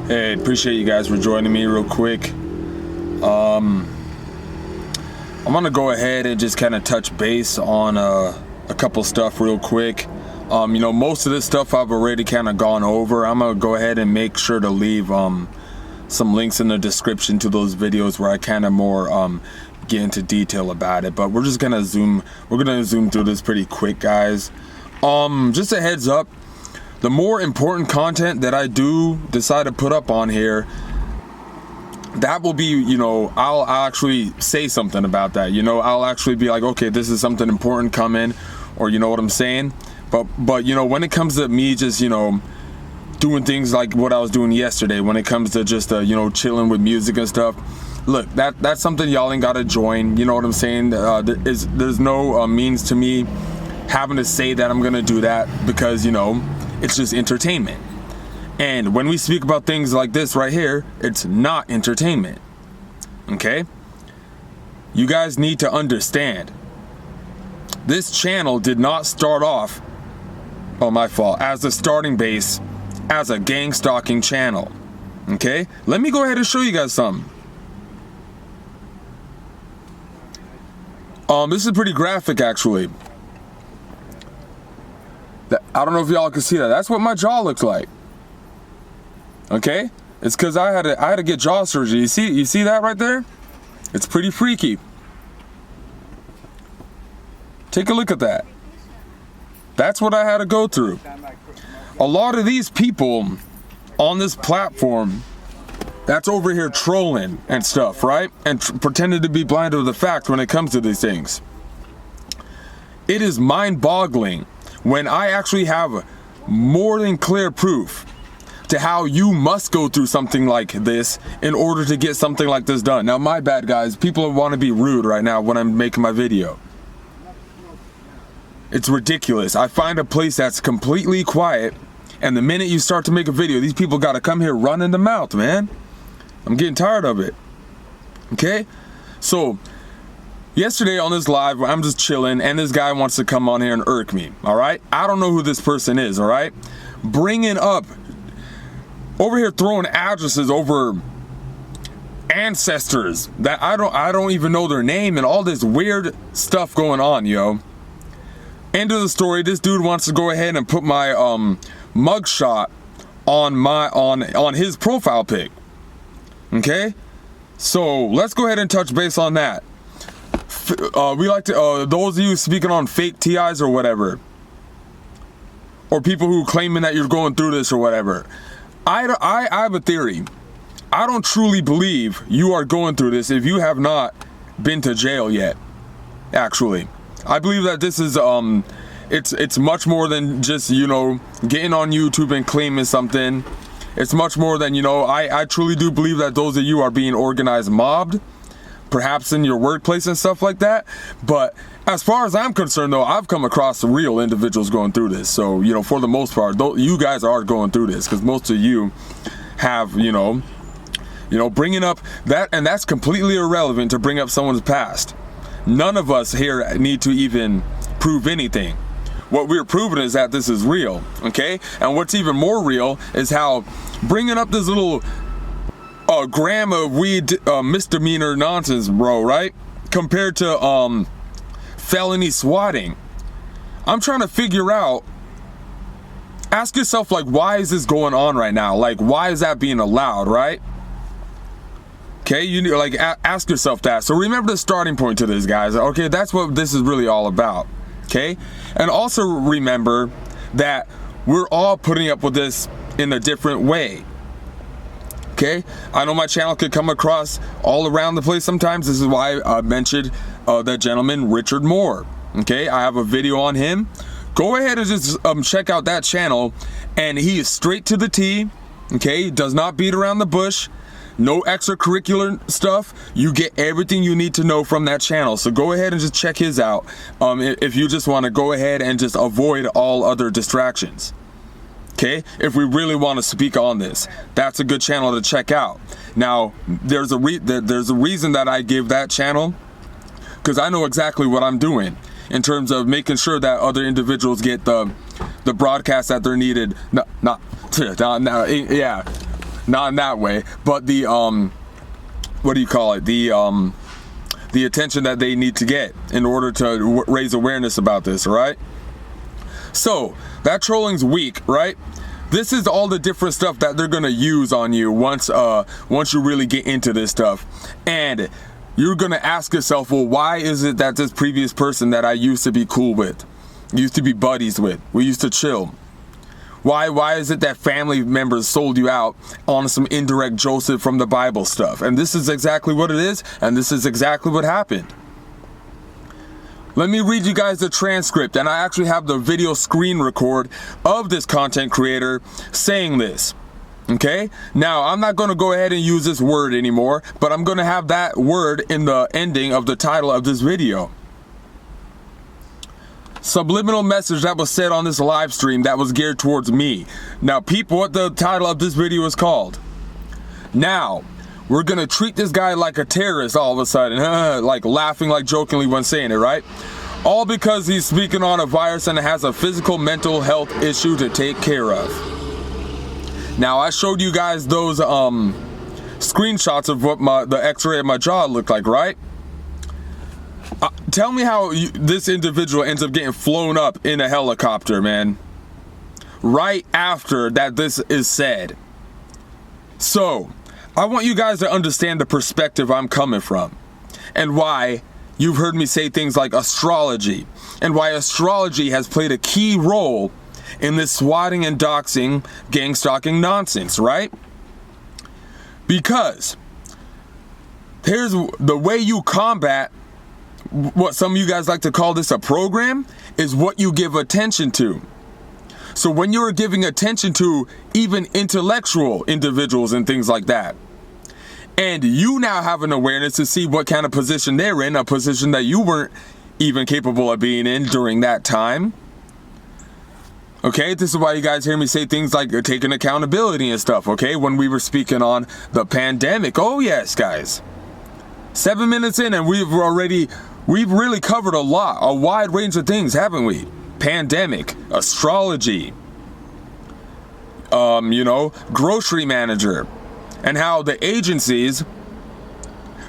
Hey, appreciate you guys for joining me real quick. I'm gonna go ahead and just kind of touch base on a couple stuff real quick. Most of this stuff I've already kind of gone over. I'm gonna go ahead and make sure to leave some links in the description to those videos where I kind of more get into detail about it. But we're gonna zoom through this pretty quick, guys. Just a heads up, the more important content that I do decide to put up on here, that will be, I'll actually say something about that. I'll actually be like, okay, this is something important coming, or you know what I'm saying? But when it comes to me just, doing things like what I was doing yesterday, when it comes to just, chilling with music and stuff, look, that's something y'all ain't gotta join. You know what I'm saying? There's no means to me having to say that I'm gonna do that, because, it's just entertainment. And when we speak about things like this right here, it's not entertainment. Okay? You guys need to understand, this channel did not start off, my fault, as the starting base as a gang stalking channel. Okay? Let me go ahead and show you guys something. This is pretty graphic, actually. I don't know if y'all can see that. That's what my jaw looks like. Okay? It's because I had to get jaw surgery. You see that right there? It's pretty freaky. Take a look at that. That's what I had to go through. A lot of these people on this platform that's over here trolling and stuff, right? And pretending to be blind to the fact when it comes to these things. It is mind-boggling when I actually have more than clear proof to how you must go through something like this in order to get something like this done. Now, my bad, guys. People want to be rude right now when I'm making my video. It's ridiculous. I find a place that's completely quiet, and the minute you start to make a video, these people got to come here running the mouth, man. I'm getting tired of it. Okay? So, yesterday on this live, I'm just chilling, and this guy wants to come on here and irk me, all right? I don't know who this person is, all right? Bringing up, over here throwing addresses over ancestors that I don't even know their name, and all this weird stuff going on, yo. End of the story, this dude wants to go ahead and put my mugshot on his profile pic. Okay? So, let's go ahead and touch base on that. We like to, those of you speaking on fake TIs or whatever, or people who claiming that you're going through this or whatever, I have a theory. I don't truly believe you are going through this if you have not been to jail yet, actually. I believe that this is, it's much more than just, getting on YouTube and claiming something. It's much more than, I truly do believe that those of you are being organized mobbed, perhaps in your workplace and stuff like that. But as far as I'm concerned, though, I've come across real individuals going through this. So, for the most part, you guys are going through this, because most of you have, bringing up that, and that's completely irrelevant to bring up someone's past. None of us here need to even prove anything. What we're proving is that this is real, okay? And what's even more real is how bringing up this little gram of weed misdemeanor nonsense, bro, right? Compared to felony swatting. I'm trying to figure out, ask yourself, like, why is this going on right now? Like, why is that being allowed, right? Okay, you need, like, ask yourself that. So remember the starting point to this, guys. Okay, that's what this is really all about. Okay, and also remember that we're all putting up with this in a different way. Okay, I know my channel could come across all around the place sometimes. This is why I mentioned that gentleman Richard Moore. Okay, I have a video on him. Go ahead and just check out that channel, and he is straight to the T. Okay, does not beat around the bush. No extracurricular stuff. You get everything you need to know from that channel. So go ahead and just check his out if you just want to go ahead and just avoid all other distractions. Okay, if we really want to speak on this, that's a good channel to check out. Now, there's a reason that I give that channel, because I know exactly what I'm doing in terms of making sure that other individuals get the broadcast that they're needed. not in that way, but the what do you call it, the attention that they need to get in order to raise awareness about this, right? So that trolling's weak, right? This is all the different stuff that they're gonna use on you once you really get into this stuff. And you're gonna ask yourself, well, why is it that this previous person that I used to be cool with, used to be buddies with, we used to chill, why is it that family members sold you out on some indirect Joseph from the Bible stuff? And this is exactly what it is, and this is exactly what happened. Let me read you guys the transcript, and I actually have the video screen record of this content creator saying this. Okay? Now, I'm not going to go ahead and use this word anymore, but I'm going to have that word in the ending of the title of this video. Subliminal message that was said on this live stream that was geared towards me. Now, peep what the title of this video is called. Now, we're gonna treat this guy like a terrorist all of a sudden, like laughing like jokingly when saying it, right? All because he's speaking on a virus and has a physical mental health issue to take care of. Now, I showed you guys those screenshots of what the x-ray of my jaw looked like, right? Tell me how this individual ends up getting flown up in a helicopter, man, right after that this is said. So, I want you guys to understand the perspective I'm coming from, and why you've heard me say things like astrology, and why astrology has played a key role in this swatting and doxing, gangstalking nonsense, right? Because here's the way you combat what some of you guys like to call this a program, is what you give attention to. So when you're giving attention to even intellectual individuals and things like that, and you now have an awareness to see what kind of position they're in, a position that you weren't even capable of being in during that time. Okay, this is why you guys hear me say things like taking accountability and stuff, okay? When we were speaking on the pandemic. Oh yes, guys. 7 minutes in and we've really covered a wide range of things, haven't we? Pandemic, astrology, grocery manager, and how the agencies,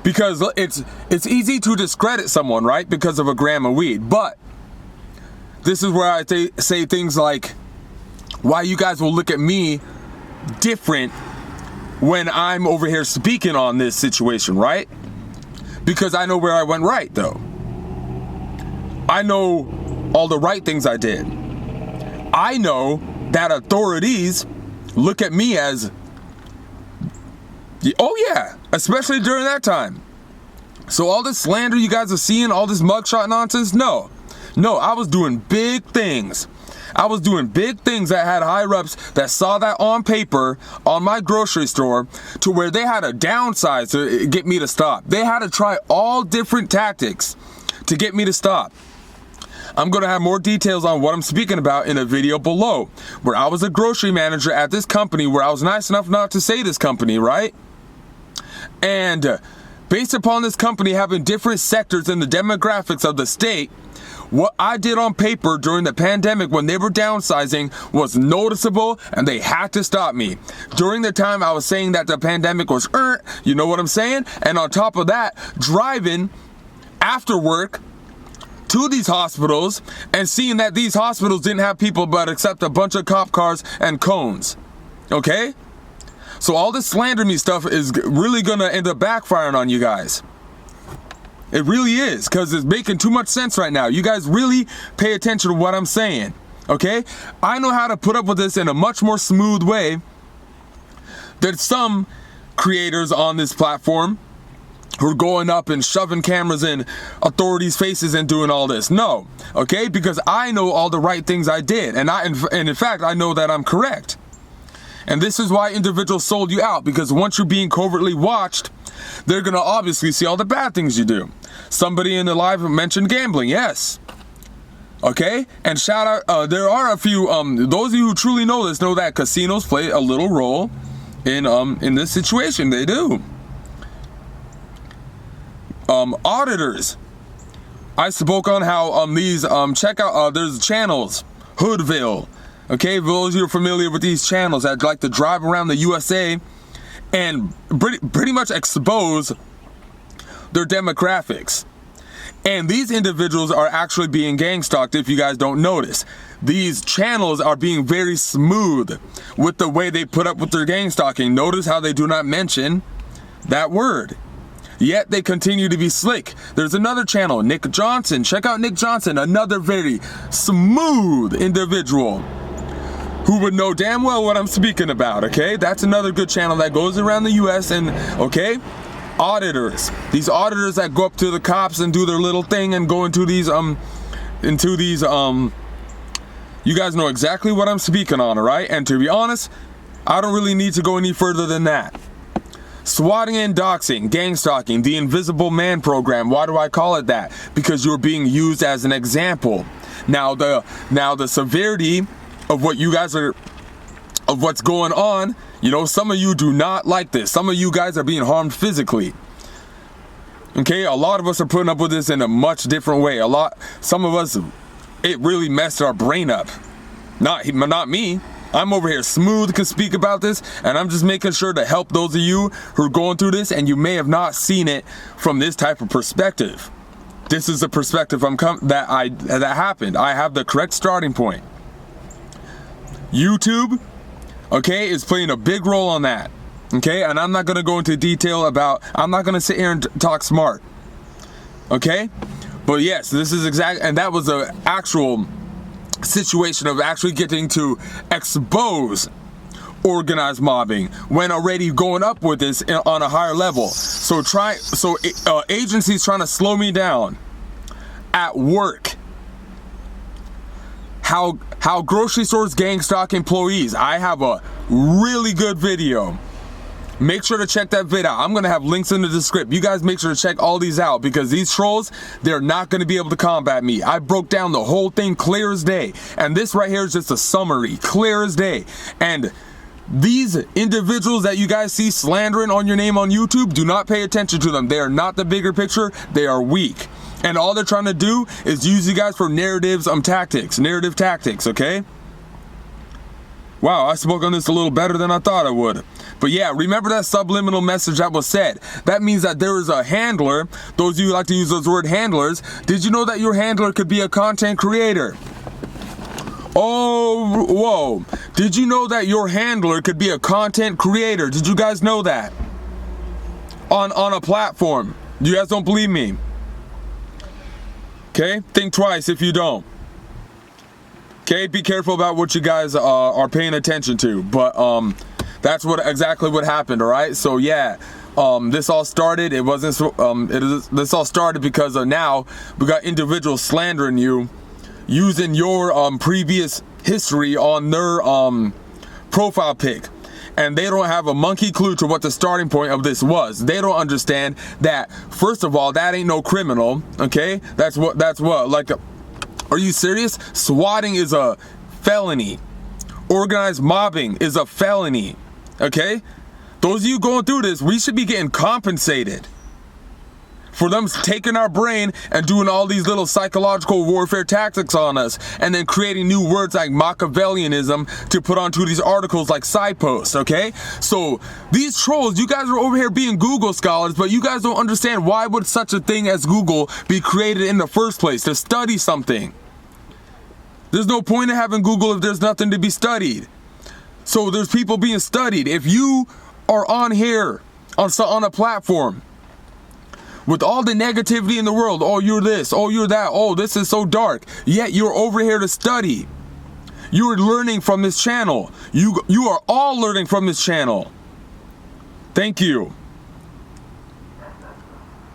because it's easy to discredit someone, right? Because of a gram of weed, but this is where I say things like, why you guys will look at me different when I'm over here speaking on this situation, right? Because I know where I went right, though. I know all the right things I did. I know that authorities look at me as, oh yeah, especially during that time. So all this slander you guys are seeing, all this mugshot nonsense, no, I was doing big things. I was doing big things that had higher-ups that saw that on paper on my grocery store to where they had to downsize to get me to stop. They had to try all different tactics to get me to stop. I'm going to have more details on what I'm speaking about in a video below, where I was a grocery manager at this company where I was nice enough not to say this company, right? And based upon this company having different sectors in the demographics of the state, what I did on paper during the pandemic when they were downsizing was noticeable, and they had to stop me. During the time I was saying that the pandemic was you know what I'm saying? And on top of that, driving after work to these hospitals and seeing that these hospitals didn't have people but except a bunch of cop cars and cones. Okay? So all this slander me stuff is really gonna end up backfiring on you guys. It really is, because it's making too much sense right now. You guys really pay attention to what I'm saying, okay? I know how to put up with this in a much more smooth way than some creators on this platform who are going up and shoving cameras in authorities' faces and doing all this. No, okay? Because I know all the right things I did, and in fact, I know that I'm correct. And this is why individuals sold you out, because once you're being covertly watched, they're gonna obviously see all the bad things you do. Somebody in the live mentioned gambling, yes. Okay, and shout out, there are a few, those of you who truly know this know that casinos play a little role in this situation, they do. Auditors, I spoke on how these, check out, there's channels, Hoodville, okay, for those of you who are familiar with these channels that like to drive around the USA and pretty much expose their demographics. And these individuals are actually being gang stalked, if you guys don't notice. These channels are being very smooth with the way they put up with their gang stalking. Notice how they do not mention that word. Yet they continue to be slick. There's another channel, Nick Johnson. Check out Nick Johnson, another very smooth individual who would know damn well what I'm speaking about, okay? That's another good channel that goes around the US and, okay? Auditors. These auditors that go up to the cops and do their little thing and go into these, you guys know exactly what I'm speaking on, alright? And to be honest, I don't really need to go any further than that. Swatting and doxing, gangstalking, the invisible man program. Why do I call it that? Because you're being used as an example. Now the severity of what you guys are, of what's going on, you know, some of you do not like this. Some of you guys are being harmed physically. Okay, a lot of us are putting up with this in a much different way. Some of us, it really messed our brain up. Not me. I'm over here smooth, can speak about this, and I'm just making sure to help those of you who are going through this, and you may have not seen it from this type of perspective. This is the perspective that happened. I have the correct starting point. YouTube, okay, is playing a big role on that. Okay, and I'm not gonna go into detail about, I'm not gonna sit here and talk smart. Okay? But yes, this is exact, and that was an actual situation of actually getting to expose organized mobbing when already going up with this on a higher level. So agencies trying to slow me down at work. How grocery stores gang stalk employees. I have a really good video. Make sure to check that vid out. I'm gonna have links in the description. You guys make sure to check all these out, because these trolls, they're not gonna be able to combat me. I broke down the whole thing clear as day. And this right here is just a summary, clear as day. And these individuals that you guys see slandering on your name on YouTube, do not pay attention to them. They are not the bigger picture, they are weak. And all they're trying to do is use you guys for narrative tactics, okay? Wow, I spoke on this a little better than I thought I would. But yeah, remember that subliminal message that was said. That means that there is a handler. Those of you who like to use those word handlers, did you know that your handler could be a content creator? Oh, whoa. Did you know that your handler could be a content creator? Did you guys know that? On a platform. You guys don't believe me? Okay, think twice if you don't. Okay, be careful about what you guys are paying attention to. But that's exactly what happened. All right, so yeah, this all started. This all started because now we got individuals slandering you, using your previous history on their profile pic. And they don't have a monkey clue to what the starting point of this was. They don't understand that, first of all, that ain't no criminal, okay? That's what, like, are you serious? Swatting is a felony. Organized mobbing is a felony, okay? Those of you going through this, we should be getting compensated for them taking our brain and doing all these little psychological warfare tactics on us, and then creating new words like Machiavellianism to put onto these articles like side posts, okay? So these trolls, you guys are over here being Google scholars, but you guys don't understand why would such a thing as Google be created in the first place, to study something. There's no point in having Google if there's nothing to be studied. So there's people being studied. If you are on here, on a platform, with all the negativity in the world, oh, you're this, oh, you're that, oh, this is so dark, yet you're over here to study. You're learning from this channel. You are all learning from this channel. Thank you.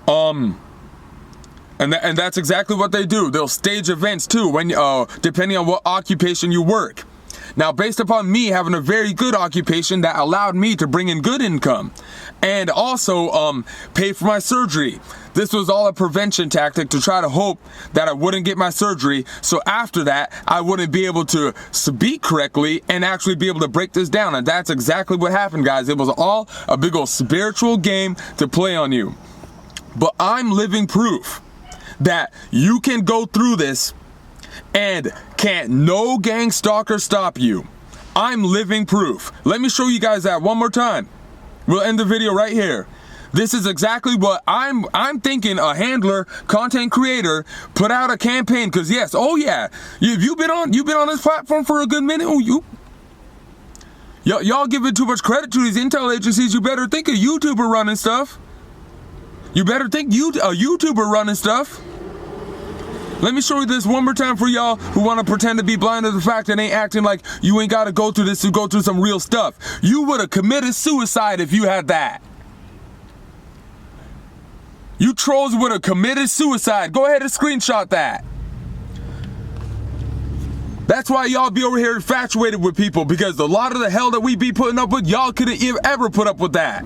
And that's exactly what they do. They'll stage events too, when depending on what occupation you work. Now, based upon me having a very good occupation that allowed me to bring in good income and also pay for my surgery, this was all a prevention tactic to try to hope that I wouldn't get my surgery, so after that I wouldn't be able to speak correctly and actually be able to break this down. And that's exactly what happened, guys. It was all a big old spiritual game to play on you. But I'm living proof that you can go through this and can't no gang stalker stop you. I'm living proof. Let me show you guys that one more time. We'll end the video right here. This is exactly what I'm thinking a handler, content creator, put out a campaign. Cause yes, oh yeah, you've been on this platform for a good minute. Oh, y'all giving too much credit to these intel agencies. You better think a YouTuber running stuff. You better think a YouTuber running stuff. Let me show you this one more time for y'all who want to pretend to be blind to the fact that ain't acting like you ain't got to go through this to go through some real stuff. You would have committed suicide if you had that. You trolls would have committed suicide. Go ahead and screenshot that. That's why y'all be over here infatuated with people, because a lot of the hell that we be putting up with, y'all couldn't ever put up with that.